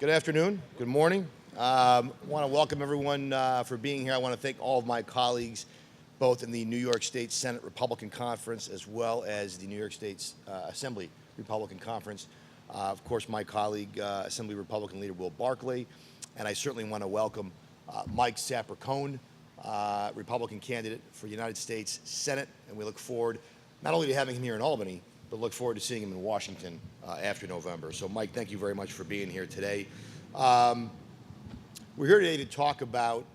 Good afternoon. Good morning. I want to welcome everyone for being here. I want to thank all of my colleagues, both in the New York State Senate Republican Conference as well as the New York State Assembly Republican Conference. Of course, my colleague, Assembly Republican Leader Will Barclay, and I certainly want to welcome Mike Sapraicone, Republican candidate for the United States Senate, and we look forward not only to having him here in Albany, but look forward to seeing him in Washington after November. So, Mike, thank you very much for being here today. We're here today to talk about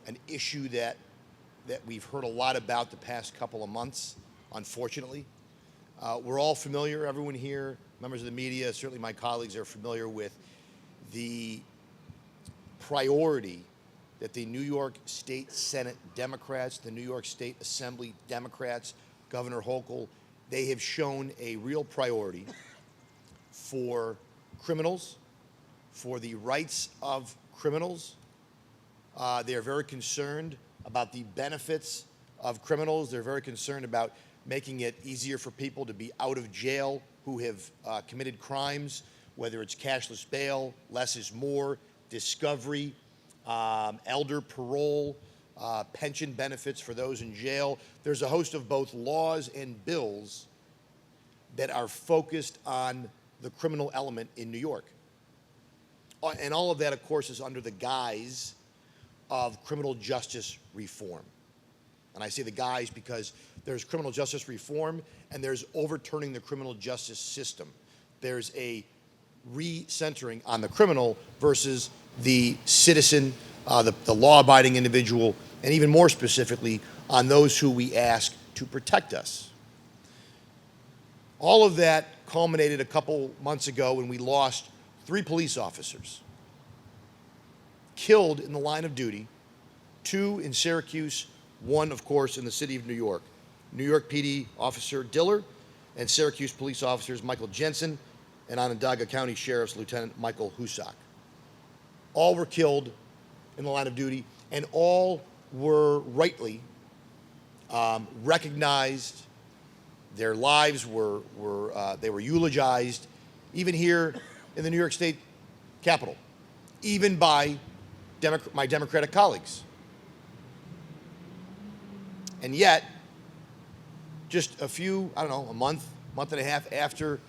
an issue that we've heard a lot about the past couple of months, unfortunately. We're all familiar, everyone here, members of the media, certainly my colleagues are familiar with the priority that the New York State Senate Democrats, the New York State Assembly Democrats, Governor Hochul, they have shown a real priority for criminals, for the rights of criminals. They are very concerned about the benefits of criminals. They're very concerned about making it easier for people to be out of jail who have committed crimes, whether it's cashless bail, less is more, discovery, elder parole, pension benefits for those in jail. There's a host of both laws and bills that are focused on the criminal element in New York. And all of that, of course, is under the guise of criminal justice reform. And I say the guise because there's criminal justice reform and there's overturning the criminal justice system. There's a recentering on the criminal versus the citizen, the law-abiding individual, and even more specifically, on those who we ask to protect us. All of that culminated a couple months ago when we lost 3 police officers killed in the line of duty, 2 in Syracuse, 1, of course, in the city of New York. New York PD Officer Diller and Syracuse police officers Michael Jensen and Onondaga County Sheriff's Lieutenant Michael Husak. All were killed in the line of duty, and all were rightly recognized. Their lives were eulogized, even here in the New York State Capitol, even by my Democratic colleagues. And yet, just a few, a month and a half after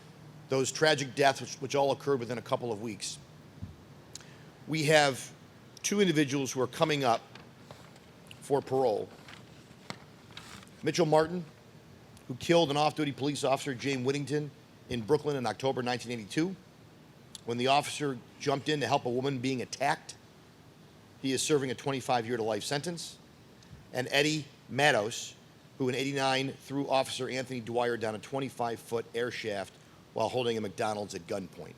those tragic deaths, which all occurred within a couple of weeks, we have 2 individuals who are coming up for parole. Mitchell Martin, who killed an off-duty police officer, James Whittington, in Brooklyn in October 1982, when the officer jumped in to help a woman being attacked. He is serving a 25-year-to-life sentence. And Eddie Matos, who in '89 threw Officer Anthony Dwyer down a 25-foot air shaft while holding a McDonald's at gunpoint.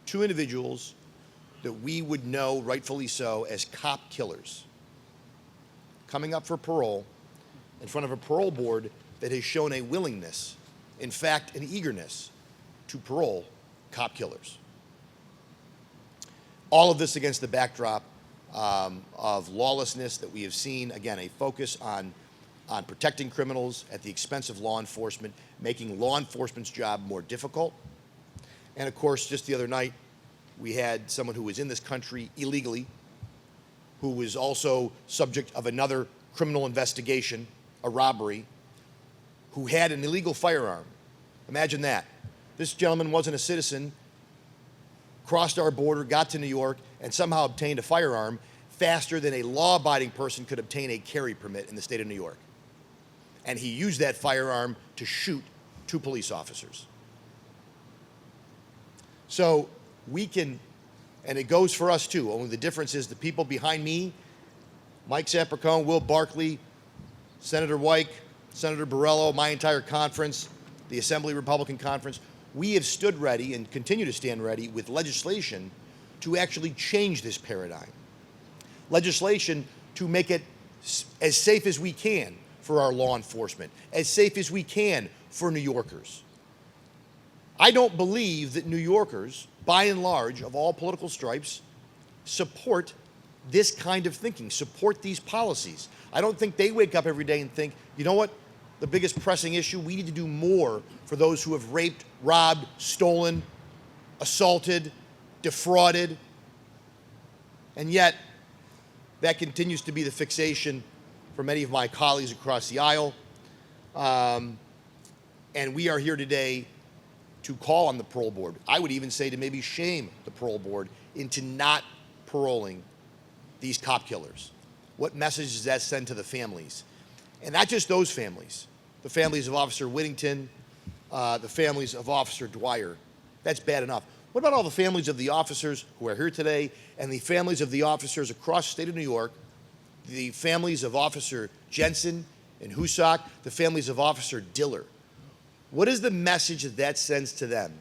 2 individuals that we would know, rightfully so, as cop killers, coming up for parole in front of a parole board that has shown a willingness, in fact, an eagerness to parole cop killers. All of this against the backdrop of lawlessness that we have seen, again, a focus on protecting criminals at the expense of law enforcement, making law enforcement's job more difficult. And of course, just the other night, we had someone who was in this country illegally, who was also subject of another criminal investigation, a robbery, who had an illegal firearm. Imagine that. This gentleman wasn't a citizen, crossed our border, got to New York, and somehow obtained a firearm faster than a law-abiding person could obtain a carry permit in the state of New York. And he used that firearm to shoot 2 police officers. So we can, and it goes for us too, only the difference is the people behind me, Mike Sapraicone, Will Barclay, Senator Weik, Senator Borrello, my entire conference, the Assembly Republican Conference, we have stood ready and continue to stand ready with legislation to actually change this paradigm. Legislation to make it as safe as we can for our law enforcement, as safe as we can for New Yorkers. I don't believe that New Yorkers, by and large, of all political stripes, support this kind of thinking, support these policies. I don't think they wake up every day and think, you know what, the biggest pressing issue, we need to do more for those who have raped, robbed, stolen, assaulted, defrauded, and yet that continues to be the fixation for many of my colleagues across the aisle. And we are here today to call on the Parole Board. I would even say to maybe shame the Parole Board into not paroling these cop killers. What message does that send to the families? And not just those families, the families of Officer Whittington, the families of Officer Dwyer. That's bad enough. What about all the families of the officers who are here today and the families of the officers across the state of New York, the families of Officer Jensen and Husak, the families of Officer Diller? What is the message that sends to them?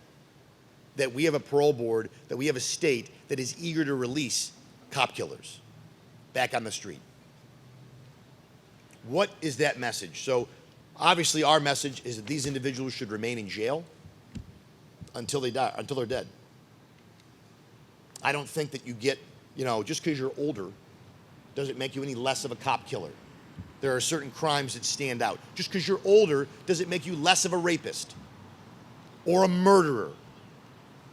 That we have a parole board, that we have a state that is eager to release cop killers back on the street. What is that message? So obviously our message is that these individuals should remain in jail until they die, until they're dead. I don't think that you get, just because you're older doesn't make you any less of a cop killer. There are certain crimes that stand out. Just because you're older doesn't make you less of a rapist or a murderer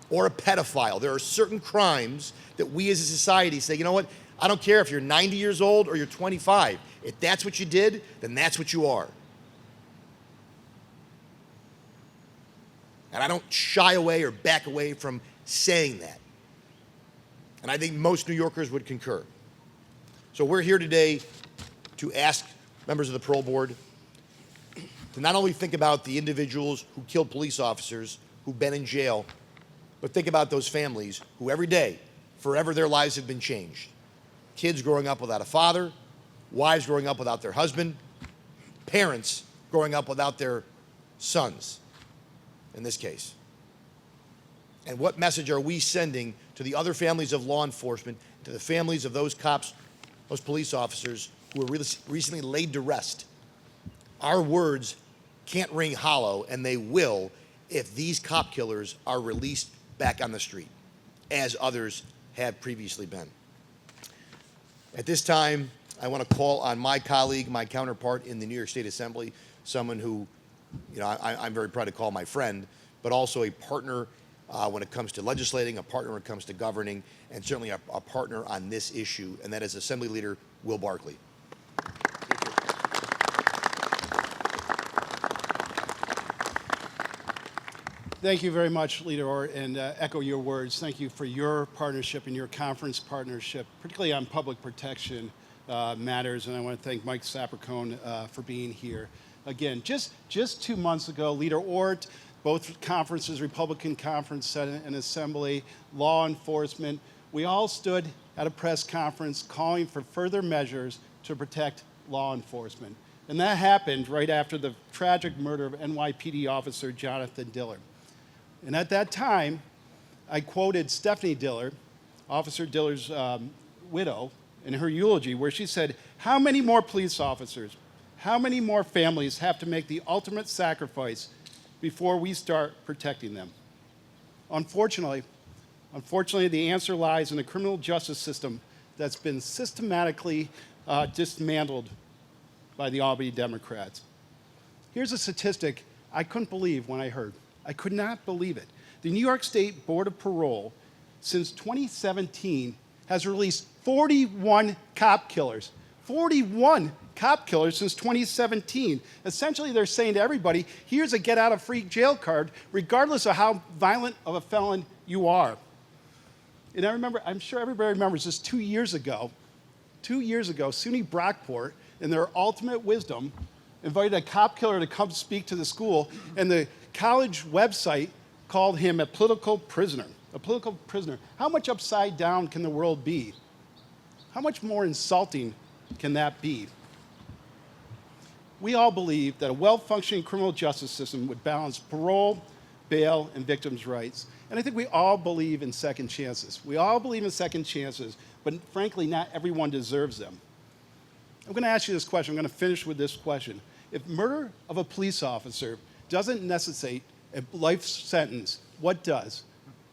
or a pedophile. There are certain crimes that we as a society say, you know what, I don't care if you're 90 years old or you're 25. If that's what you did, then that's what you are. And I don't shy away or back away from saying that. And I think most New Yorkers would concur. So we're here today to ask members of the Parole Board to not only think about the individuals who killed police officers who've been in jail, but think about those families who every day, forever their lives have been changed. Kids growing up without a father, wives growing up without their husband, parents growing up without their sons, in this case. And what message are we sending to the other families of law enforcement, to the families of those cops, those police officers who were recently laid to rest? Our words can't ring hollow, and they will if these cop killers are released back on the street, as others have previously been. At this time, I want to call on my colleague, my counterpart in the New York State Assembly, someone who, I'm very proud to call my friend, but also a partner when it comes to legislating, a partner when it comes to governing, and certainly a partner on this issue, and that is Assembly Leader Will Barclay. Thank you very much, Leader Ortt, and echo your words. Thank you for your partnership and your conference partnership, particularly on public protection matters, and I want to thank Mike Sapraicone for being here. Again, just 2 months ago, Leader Ortt, both conferences, Republican Conference, Senate, and Assembly, law enforcement, we all stood at a press conference calling for further measures to protect law enforcement. And that happened right after the tragic murder of NYPD officer Jonathan Diller. And at that time, I quoted Stephanie Diller, Officer Diller's widow, in her eulogy, where she said, "How many more police officers, how many more families have to make the ultimate sacrifice before we start protecting them?" Unfortunately, the answer lies in the criminal justice system that's been systematically dismantled by the Albany Democrats. Here's a statistic I couldn't believe when I heard. I could not believe it. The New York State Board of Parole, since 2017, has released 41 cop killers. 41 cop killers since 2017. Essentially, they're saying to everybody, here's a get out of free jail card, regardless of how violent of a felon you are. And I'm sure everybody remembers this 2 years ago. 2 years ago, SUNY Brockport, in their ultimate wisdom, invited a cop killer to come speak to the school, and the college website called him a political prisoner. A political prisoner. How much upside down can the world be? How much more insulting can that be? We all believe that a well-functioning criminal justice system would balance parole, bail, and victims' rights. And I think we all believe in second chances. We all believe in second chances, but frankly, not everyone deserves them. I'm going to ask you this question. I'm going to finish with this question. If murder of a police officer doesn't necessitate a life sentence, what does?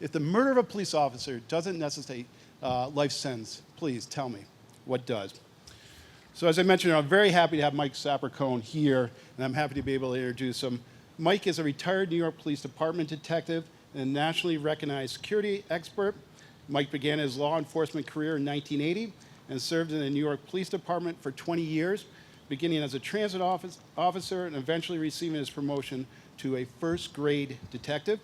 If the murder of a police officer doesn't necessitate life sentence, please tell me what does. So as I mentioned, I'm very happy to have Mike Sapraicone here, and I'm happy to be able to introduce him. Mike is a retired New York Police Department detective, and nationally recognized security expert. Mike began his law enforcement career in 1980 and served in the New York Police Department for 20 years, beginning as a transit officer and eventually receiving his promotion to a first-grade detective.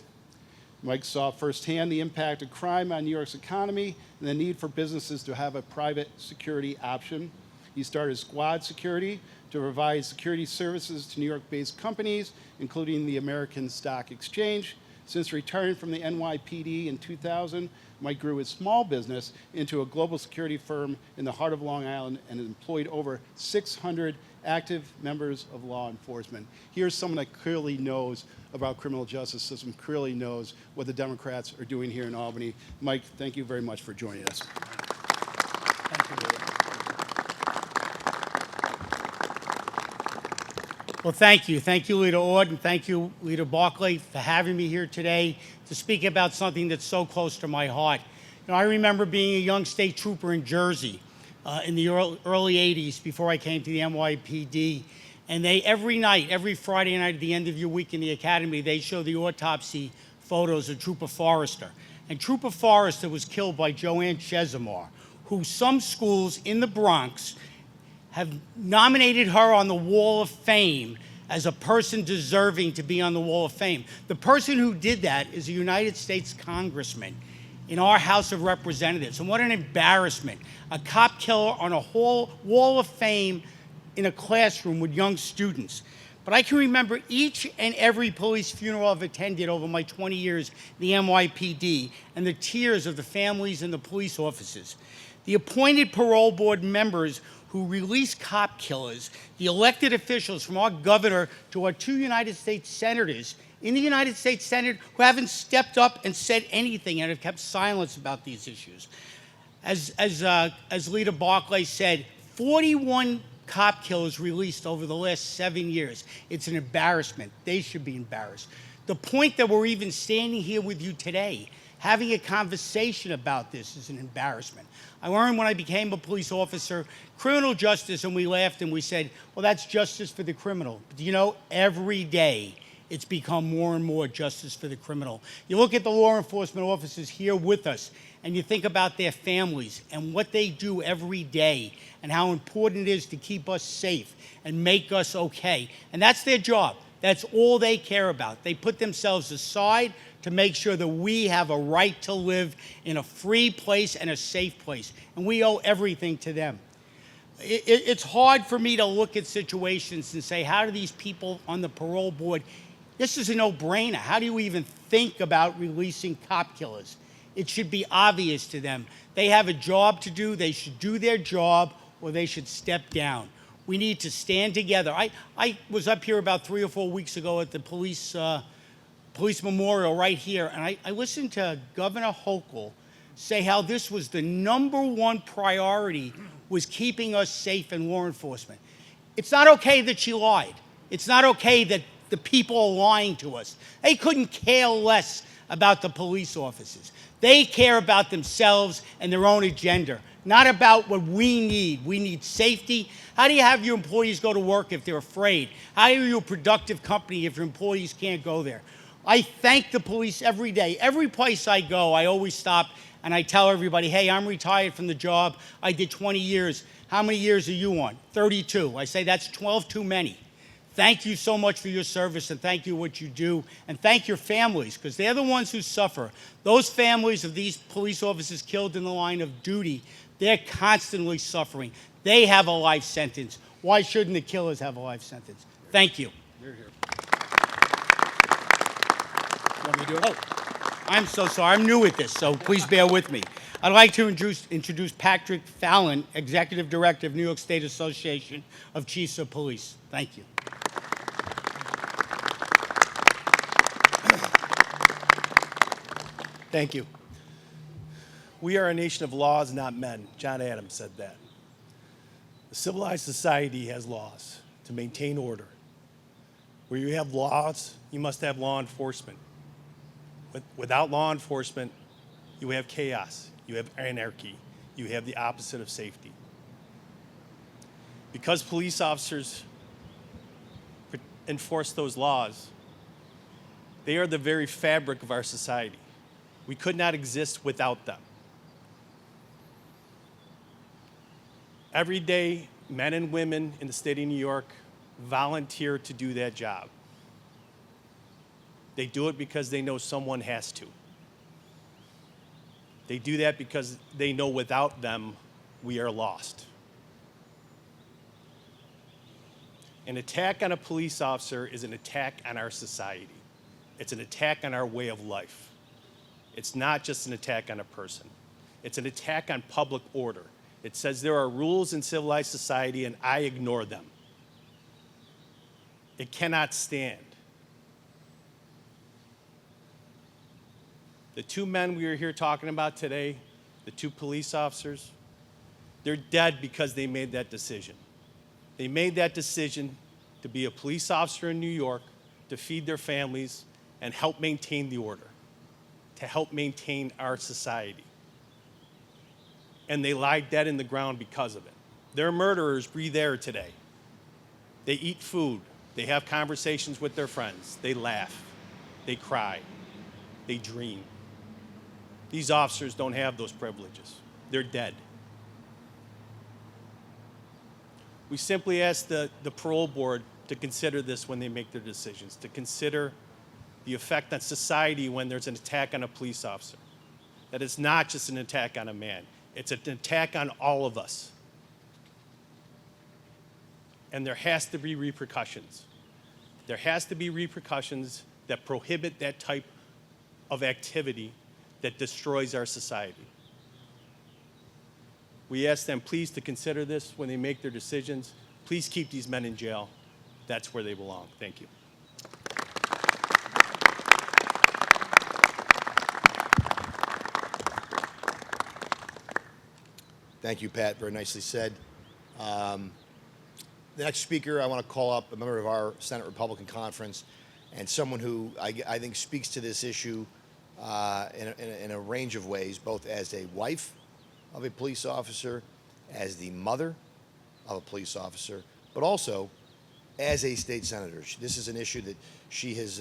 Mike saw firsthand the impact of crime on New York's economy and the need for businesses to have a private security option. He started Squad Security to provide security services to New York-based companies, including the American Stock Exchange. Since retiring from the NYPD in 2000, Mike grew his small business into a global security firm in the heart of Long Island and employed over 600 active members of law enforcement. Here's someone that clearly knows about criminal justice system, clearly knows what the Democrats are doing here in Albany. Mike, thank you very much for joining us. Thank you, Leader. Well, thank you. Thank you, Leader Ortt, and thank you, Leader Barclay, for having me here today to speak about something that's so close to my heart. You know, I remember being a young state trooper in Jersey in the early 80s before I came to the NYPD. And they, every night, every Friday night at the end of your week in the academy, they show the autopsy photos of Trooper Forrester. And Trooper Forrester was killed by Joanne Chesimar, who some schools in the Bronx have nominated her on the Wall of Fame as a person deserving to be on the Wall of Fame. The person who did that is a United States Congressman in our House of Representatives. And what an embarrassment. A cop killer on a whole Wall of Fame in a classroom with young students. But I can remember each and every police funeral I've attended over my 20 years in the NYPD and the tears of the families and the police officers. The appointed parole board members who release cop killers, the elected officials from our governor to our 2 United States senators in the United States Senate who haven't stepped up and said anything and have kept silence about these issues. As Leader Barclay said, 41 cop killers released over the last 7 years. It's an embarrassment. They should be embarrassed. The point that we're even standing here with you today, having a conversation about this, is an embarrassment. I learned when I became a police officer, criminal justice, and we laughed and we said, well, that's justice for the criminal. But you know, every day it's become more and more justice for the criminal. You look at the law enforcement officers here with us, and you think about their families and what they do every day and how important it is to keep us safe and make us okay. And that's their job. That's all they care about. They put themselves aside to make sure that we have a right to live in a free place and a safe place. And we owe everything to them. It's hard for me to look at situations and say, how do these people on the parole board, this is a no-brainer. How do you even think about releasing cop killers? It should be obvious to them. They have a job to do. They should do their job, or they should step down. We need to stand together. I was up here about 3 or 4 weeks ago at the police memorial right here, and I listened to Governor Hochul say how this was the #1 priority, was keeping us safe in law enforcement. It's not okay that she lied. It's not okay that the people are lying to us. They couldn't care less about the police officers. They care about themselves and their own agenda, not about what we need. We need safety. How do you have your employees go to work if they're afraid? How are you a productive company if your employees can't go there? I thank the police every day. Every place I go, I always stop and I tell everybody, hey, I'm retired from the job. I did 20 years. How many years are you on? 32. I say that's 12 too many. Thank you so much for your service, and thank you what you do, and thank your families, because they're the ones who suffer. Those families of these police officers killed in the line of duty, they're constantly suffering. They have a life sentence. Why shouldn't the killers have a life sentence? Thank you. You're here. Want me to do it? Oh, I'm so sorry. I'm new at this, so please bear with me. I'd like to introduce Patrick Phelan, Executive Director of New York State Association of Chiefs of Police. Thank you. Thank you. We are a nation of laws, not men. John Adams said that. A civilized society has laws to maintain order. Where you have laws, you must have law enforcement. Without law enforcement, you have chaos, you have anarchy, you have the opposite of safety. Because police officers enforce those laws, They are the very fabric of our society. We could not exist without them. Every day, men and women in the state of New York volunteer to do that job. They do it because they know someone has to. They do that because they know without them, we are lost. An attack on a police officer is an attack on our society. It's an attack on our way of life. It's not just an attack on a person. It's an attack on public order. It says there are rules in civilized society and I ignore them. It cannot stand. The two men we are here talking about today, the two police officers, they're dead because they made that decision. They made that decision to be a police officer in New York, to feed their families, and help maintain the order, to help maintain our society. And they lie dead in the ground because of it. Their murderers breathe air today. They eat food. They have conversations with their friends. They laugh. They cry. They dream. These officers don't have those privileges. They're dead. We simply ask the Parole Board to consider this when they make their decisions, to consider the effect on society when there's an attack on a police officer. That it's not just an attack on a man. It's an attack on all of us. And there has to be repercussions. There has to be repercussions that prohibit that type of activity that destroys our society. We ask them, please, to consider this when they make their decisions. Please keep these men in jail. That's where they belong. Thank you. Thank you, Pat. Very nicely said. The next speaker, I want to call up a member of our Senate Republican Conference and someone who I think speaks to this issue in a range of ways, both as a wife of a police officer, as the mother of a police officer, but also as a state senator. This is an issue that she has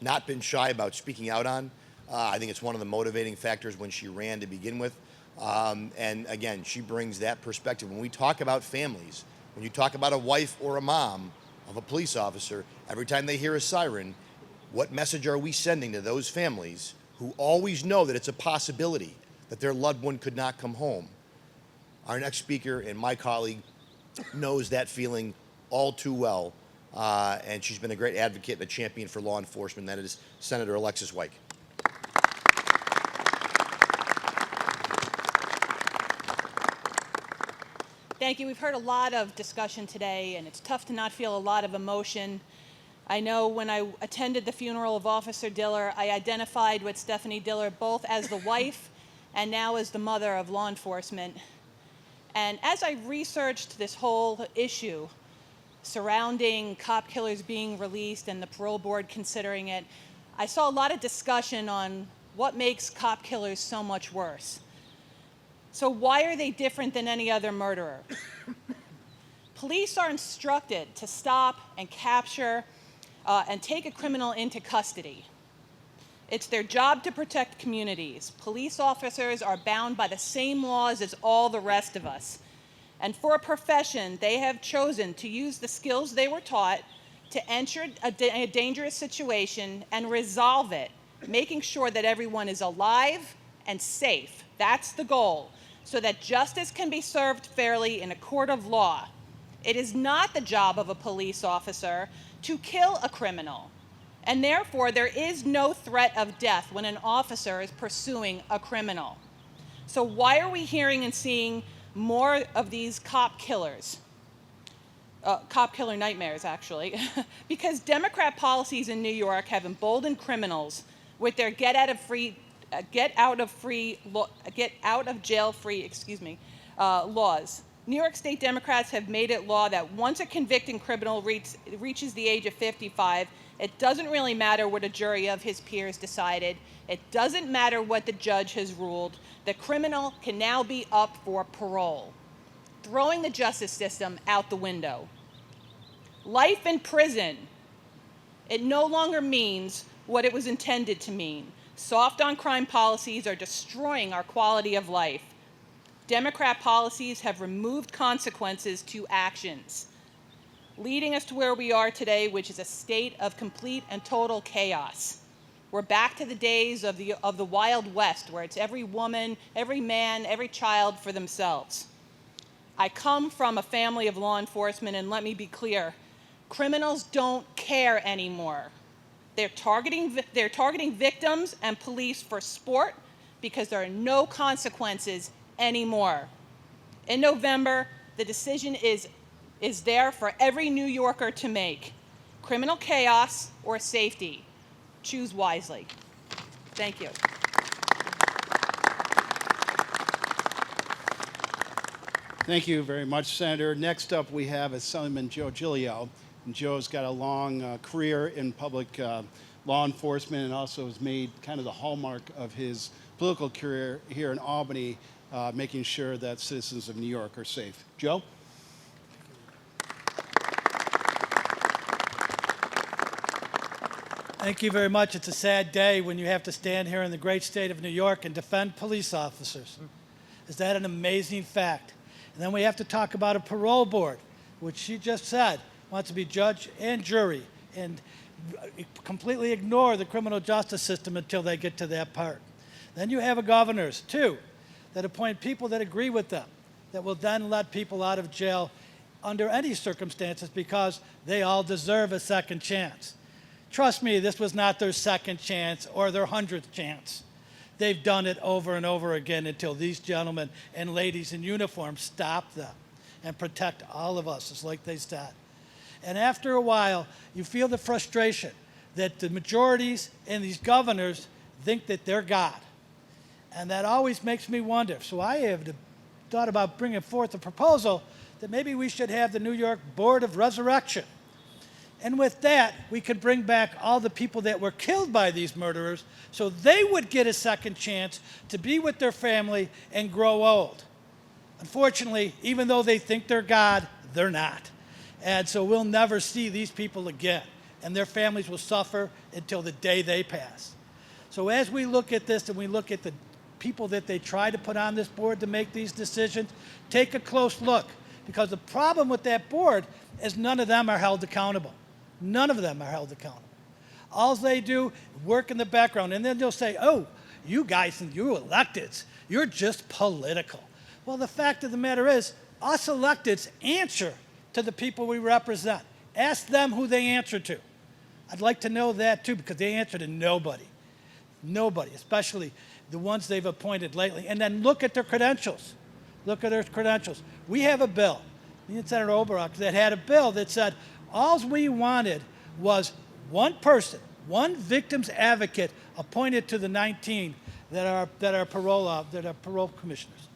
not been shy about speaking out on. I think it's one of the motivating factors when she ran to begin with. And again, she brings that perspective. When we talk about families, when you talk about a wife or a mom of a police officer, every time they hear a siren, what message are we sending to those families who always know that it's a possibility that their loved one could not come home? Our next speaker and my colleague knows that feeling all too well, and she's been a great advocate and a champion for law enforcement. That is Senator Alexis Weik. Thank you. We've heard a lot of discussion today, and it's tough to not feel a lot of emotion. I know when I attended the funeral of Officer Diller, I identified with Stephanie Diller both as the wife and now as the mother of law enforcement. And as I researched this whole issue surrounding cop killers being released and the parole board considering it, I saw a lot of discussion on what makes cop killers so much worse. So why are they different than any other murderer? Police are instructed to stop and capture and take a criminal into custody. It's their job to protect communities. Police officers are bound by the same laws as all the rest of us. And for a profession, they have chosen to use the skills they were taught to enter a dangerous situation and resolve it, making sure that everyone is alive and safe. That's the goal, so that justice can be served fairly in a court of law. It is not the job of a police officer to kill a criminal, and therefore there is no threat of death when an officer is pursuing a criminal. So why are we hearing and seeing more of these cop killers? Cop killer nightmares, actually. Because Democrat policies in New York have emboldened criminals with their get out of jail free laws. New York State Democrats have made it law that once a convicted criminal reaches the age of 55, it doesn't really matter what a jury of his peers decided. It doesn't matter what the judge has ruled. The criminal can now be up for parole, throwing the justice system out the window. Life in prison It no longer means what it was intended to mean. Soft on crime policies are destroying our quality of life. Democrat policies have removed consequences to actions, leading us to where we are today, which is a state of complete and total chaos. We're back to the days of the Wild West, where it's every woman, every man, every child for themselves. I come from a family of law enforcement, and let me be clear, criminals don't care anymore. They're targeting victims and police for sport because there are no consequences anymore. In November, the decision is there for every New Yorker to make. Criminal chaos or safety. Choose wisely. Thank you. Thank you very much, Senator. Next up, we have Assemblyman Joe Giglio. And Joe's got a long career in public law enforcement and also has made kind of the hallmark of his political career here in Albany, making sure that citizens of New York are safe. Joe? Thank you very much. It's a sad day when you have to stand here in the great state of New York and defend police officers. Is that an amazing fact? And then we have to talk about a parole board, which she just said wants to be judge and jury and completely ignore the criminal justice system until they get to that part. Then you have governors, too, that appoint people that agree with them, that will then let people out of jail under any circumstances because they all deserve a second chance. Trust me, this was not their second chance or their 100th chance. They've done it over and over again until these gentlemen and ladies in uniform stop them and protect all of us, just like they said. And after a while, you feel the frustration that the majorities and these governors think that they're God. And that always makes me wonder. So I have thought about bringing forth a proposal that maybe we should have the New York Board of Resurrection. And with that, we could bring back all the people that were killed by these murderers so they would get a second chance to be with their family and grow old. Unfortunately, even though they think they're God, they're not. And so we'll never see these people again, and their families will suffer until the day they pass. So as we look at this and we look at the people that they try to put on this board to make these decisions, take a close look, because the problem with that board is none of them are held accountable. None of them are held accountable. All they do, work in the background, and then they'll say, oh, you guys and you electeds, you're just political. Well, the fact of the matter is, us electeds answer to the people we represent. Ask them who they answer to. I'd like to know that too, because they answer to nobody. Nobody, especially the ones they've appointed lately. And then look at their credentials. Look at their credentials. We have a bill, me and Senator Oberach, that had a bill that said all we wanted was one person, one victim's advocate appointed to the 19 that are parole commissioners.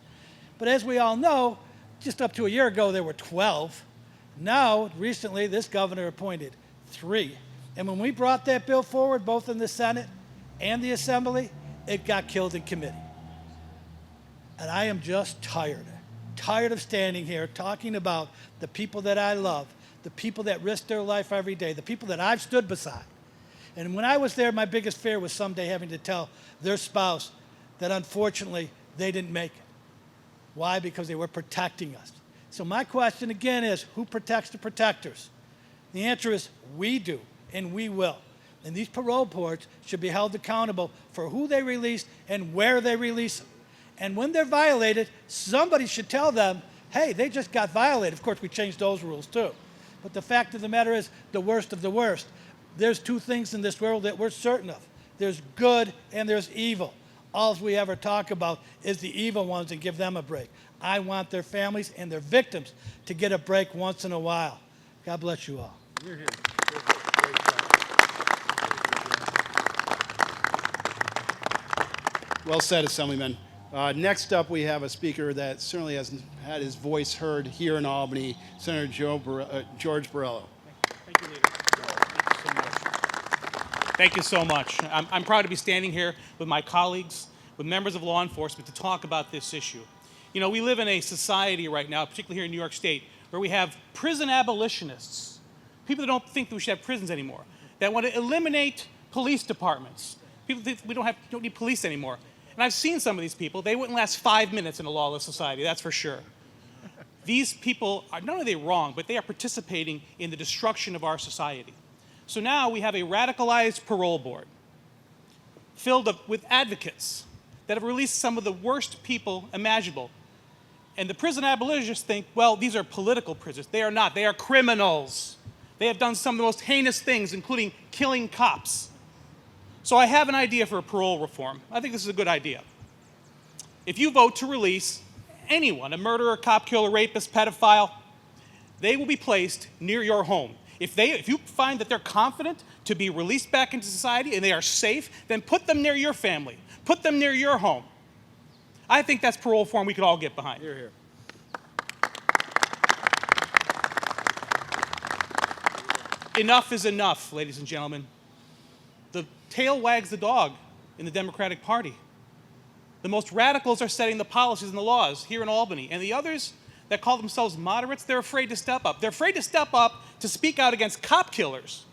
But as we all know, just up to a year ago, there were 12. Now, recently, this governor appointed 3. And when we brought that bill forward, both in the Senate and the Assembly, it got killed in committee. And I am just tired of standing here talking about the people that I love, the people that risk their life every day, the people that I've stood beside. And when I was there, my biggest fear was someday having to tell their spouse that unfortunately they didn't make it. Why? Because they were protecting us. So my question again is, who protects the protectors? The answer is we do, and we will. And these parole boards should be held accountable for who they release and where they release them. And when they're violated, somebody should tell them, hey, they just got violated. Of course, we changed those rules too. But the fact of the matter is, the worst of the worst. There's 2 things in this world that we're certain of. There's good and there's evil. All we ever talk about is the evil ones and give them a break. I want their families and their victims to get a break once in a while. God bless you all. Well said, Assemblyman. Next up, we have a speaker that certainly hasn't had his voice heard here in Albany, Senator George Borrello. Thank you, Leader. Thank you so much. I'm proud to be standing here with my colleagues, with members of law enforcement to talk about this issue. You know, we live in a society right now, particularly here in New York State, where we have prison abolitionists, people that don't think that we should have prisons anymore. that want to eliminate police departments. People think we don't need police anymore. And I've seen some of these people. They wouldn't last 5 minutes in a lawless society, that's for sure. These people are not only wrong, but they are participating in the destruction of our society. So now we have a radicalized parole board filled up with advocates that have released some of the worst people imaginable. And the prison abolitionists think, well, these are political prisoners. They are not. They are criminals. They have done some of the most heinous things, including killing cops. So I have an idea for a parole reform. I think this is a good idea. If you vote to release anyone, a murderer, cop killer, rapist, pedophile, they will be placed near your home. If you find that they're confident to be released back into society and they are safe, then put them near your family. Put them near your home. I think that's parole reform we could all get behind. Hear, hear. Enough is enough, ladies and gentlemen. The tail wags the dog in the Democratic Party. The most radicals are setting the policies and the laws here in Albany, and the others that call themselves moderates, they're afraid to step up. They're afraid to step up to speak out against cop killers,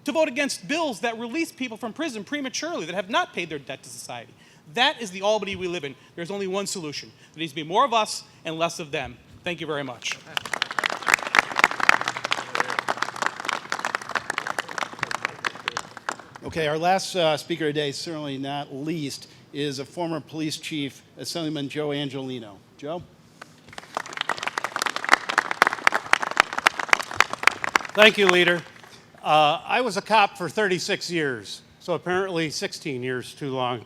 to vote against bills that release people from prison prematurely that have not paid their debt to society. That is the Albany we live in. There's only one solution. There needs to be more of us and less of them. Thank you very much. Okay, our last speaker today, certainly not least, is a former police chief, Assemblyman Joe Angelino. Joe? Thank you, Leader. I was a cop for 36 years, so apparently 16 years too long.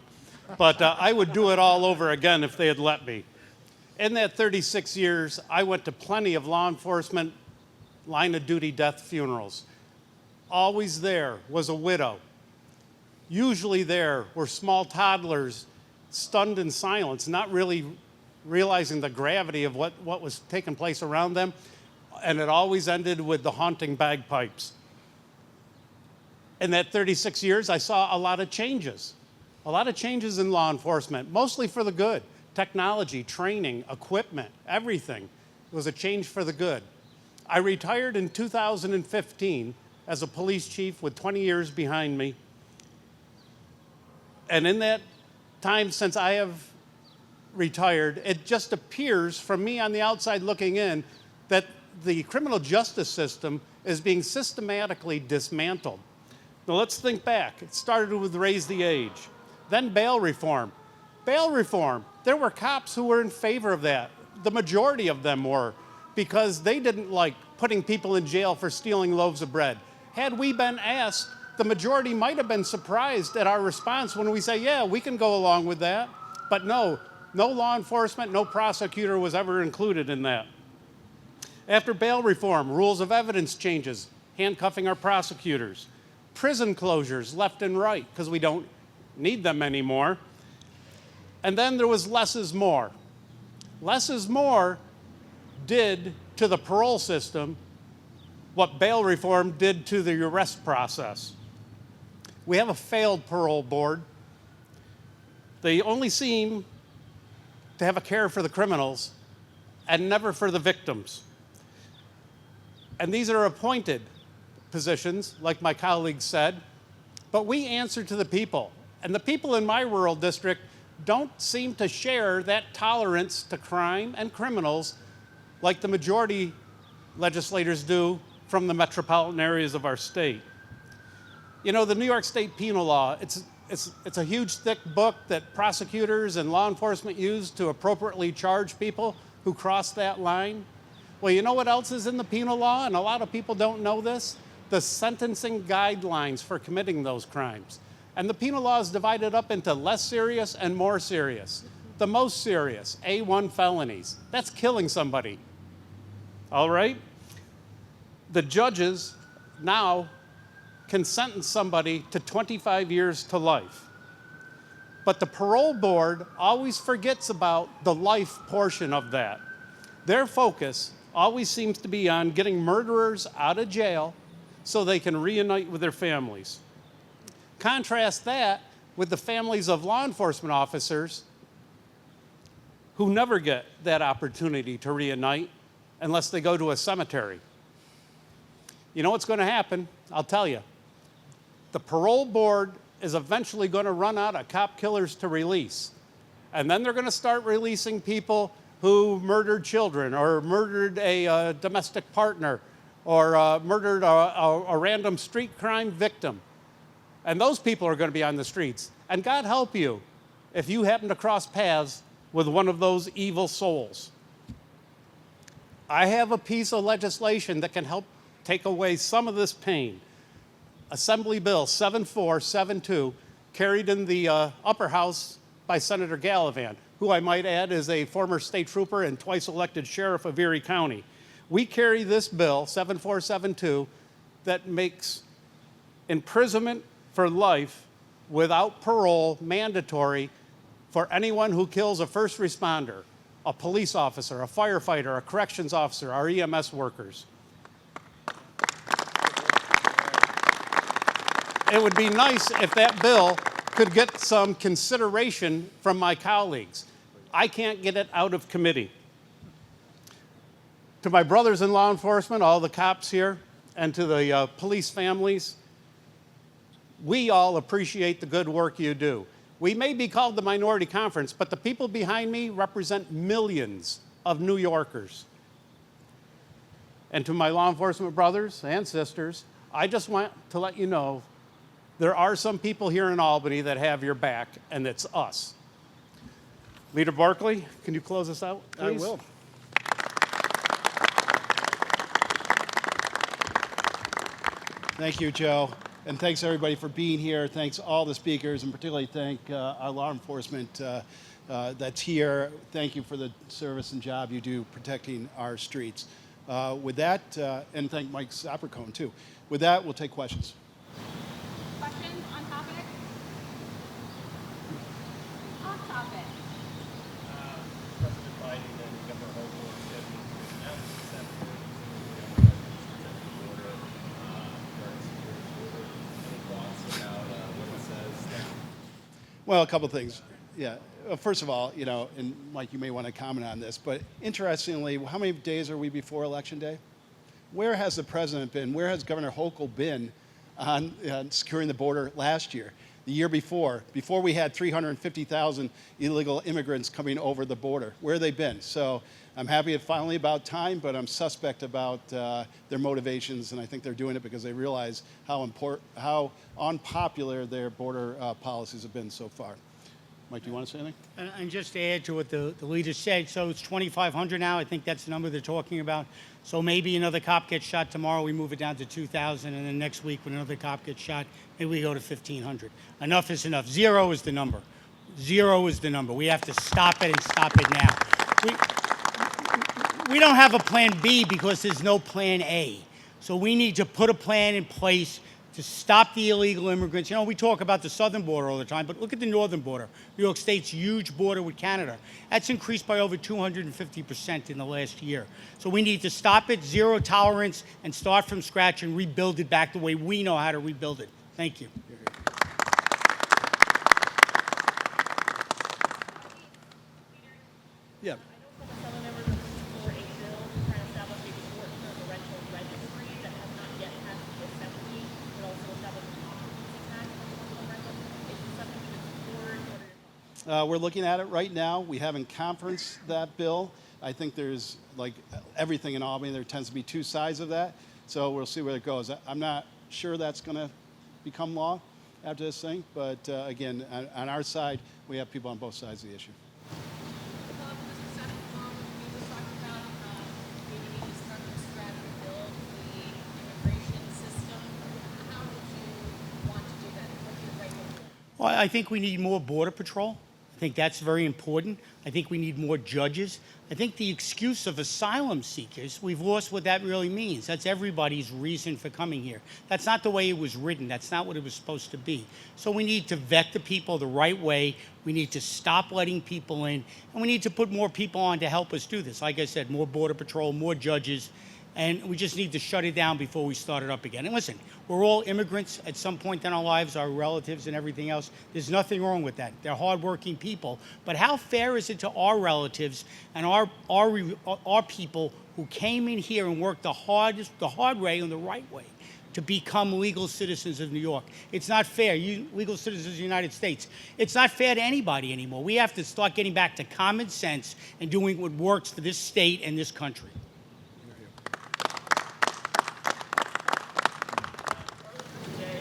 But I would do it all over again if they had let me. In that 36 years, I went to plenty of law enforcement line-of-duty death funerals. Always there was a widow. Usually there were small toddlers stunned in silence, not really realizing the gravity of what was taking place around them. And it always ended with the haunting bagpipes. In that 36 years, I saw a lot of changes in law enforcement, mostly for the good. Technology, training, equipment, everything. It was a change for the good. I retired in 2015 as a police chief with 20 years behind me. And in that time since I have retired, it just appears from me on the outside looking in that the criminal justice system is being systematically dismantled. Now let's think back. It started with raise the age, then bail reform. Bail reform, there were cops who were in favor of that. The majority of them were, because they didn't like putting people in jail for stealing loaves of bread. Had we been asked, the majority might have been surprised at our response when we say, yeah, we can go along with that. But no law enforcement, no prosecutor was ever included in that. After bail reform, rules of evidence changes, handcuffing our prosecutors, prison closures left and right because we don't need them anymore. And then there was less is more. Less is more did to the parole system what bail reform did to the arrest process. We have a failed parole board. They only seem to have a care for the criminals and never for the victims. And these are appointed positions, like my colleague said, but we answer to the people. And the people in my rural district don't seem to share that tolerance to crime and criminals like the majority legislators do from the metropolitan areas of our state. You know, the New York State penal law, it's a huge, thick book that prosecutors and law enforcement use to appropriately charge people who cross that line. Well, you know what else is in the penal law, and a lot of people don't know this? The sentencing guidelines for committing those crimes. And the penal law is divided up into less serious and more serious. The most serious, A1 felonies. That's killing somebody. All right? The judges now can sentence somebody to 25 years to life. But the parole board always forgets about the life portion of that. Their focus always seems to be on getting murderers out of jail so they can reunite with their families. Contrast that with the families of law enforcement officers who never get that opportunity to reunite unless they go to a cemetery. You know what's going to happen? I'll tell you. the parole board is eventually going to run out of cop killers to release. And then they're going to start releasing people who murdered children or murdered a domestic partner or murdered a random street crime victim. And those people are going to be on the streets. And God help you if you happen to cross paths with one of those evil souls. I have a piece of legislation that can help take away some of this pain. Assembly Bill 7472, carried in the upper house by Senator Gallivan, who I might add is a former state trooper and twice elected sheriff of Erie County. We carry this bill, 7472, that makes imprisonment for life without parole mandatory for anyone who kills a first responder, a police officer, a firefighter, a corrections officer, our EMS workers. It would be nice if that bill could get some consideration from my colleagues. I can't get it out of committee. To my brothers in law enforcement, all the cops here, and to the police families, we all appreciate the good work you do. We may be called the minority conference, but the people behind me represent millions of New Yorkers. And to my law enforcement brothers and sisters, I just want to let you know there are some people here in Albany that have your back, and it's us. Leader Barclay, can you close us out, please? I will. Thank you, Joe. And thanks, everybody, for being here. Thanks all the speakers, and particularly thank our law enforcement that's here. Thank you for the service and job you do protecting our streets. With that, and thank Mike Sapraicone, too. With that, we'll take questions. Questions on topic? Off topic. President Biden and Governor Hochul have announced that any thoughts about what it says? Well, a couple of things. Yeah. First of all, you know, and Mike, you may want to comment on this, but interestingly, how many days are we before Election Day? Where has the president been? Where has Governor Hochul been on securing the border last year? The year before we had 350,000 illegal immigrants coming over the border. Where have they been? So I'm happy it's finally about time, but I'm suspect about their motivations, and I think they're doing it because they realize how unpopular their border policies have been so far. Mike, do you want to say anything? And just to add to what the leader said, so it's 2,500 now. I think that's the number they're talking about. So maybe another cop gets shot tomorrow, we move it down to 2,000, and then next week when another cop gets shot, maybe we go to 1,500. Enough is enough. Zero is the number. Zero is the number. We have to stop it and stop it now. We don't have a plan B because there's no plan A. So we need to put a plan in place to stop the illegal immigrants. You know, we talk about the southern border all the time, but look at the northern border. New York State's huge border with Canada. That's increased by over 250% in the last year. So we need to stop it, zero tolerance, and start from scratch and rebuild it back the way we know how to rebuild it. Thank you. Yeah. We're looking at it right now. We haven't conferenced that bill. I think there's, like everything in Albany, there tends to be two sides of that. So we'll see where it goes. I'm not sure that's going to become law after this thing. But again, on our side, we have people on both sides of the issue. Well, I think we need more Border Patrol. I think that's very important. I think we need more judges. I think the excuse of asylum seekers, we've lost what that really means. That's everybody's reason for coming here. That's not the way it was written. That's not what it was supposed to be. So we need to vet the people the right way. We need to stop letting people in. And we need to put more people on to help us do this. Like I said, more Border Patrol, more judges. And we just need to shut it down before we start it up again. And listen, we're all immigrants at some point in our lives, our relatives and everything else. There's nothing wrong with that. They're hardworking people. But how fair is it to our relatives and our people who came in here and worked the hard way and the right way to become legal citizens of New York. It's not fair. You legal citizens of the United States. It's not fair to anybody anymore. We have to start getting back to common sense and doing what works for this state and this country. Today,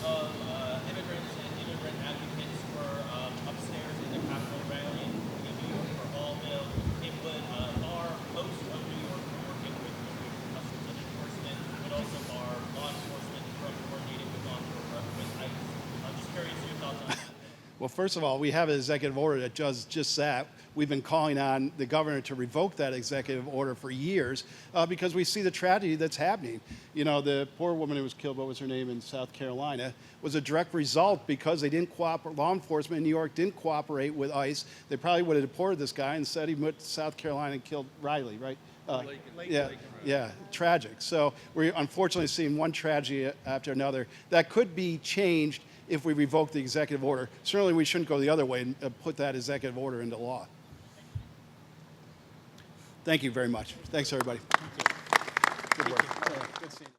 a group of immigrants and immigrant advocates were upstairs in the Capitol rally in New York for all bill. It was our host of New York working with Customs and Enforcement, but also our law enforcement from coordinating with ICE. I'm just curious your thoughts on that. Well, first of all, we have an executive order that does just that. We've been calling on the governor to revoke that executive order for years because we see the tragedy that's happening. You know, the poor woman who was killed, what was her name, in South Carolina, was a direct result because they didn't cooperate, law enforcement in New York didn't cooperate with ICE. They probably would have deported this guy and said he went to South Carolina and killed Riley, right? Yeah, tragic. So we're unfortunately seeing one tragedy after another. That could be changed if we revoke the executive order. Certainly we shouldn't go the other way and put that executive order into law. Thank you very much. Thanks, everybody. Good work. Good seeing you.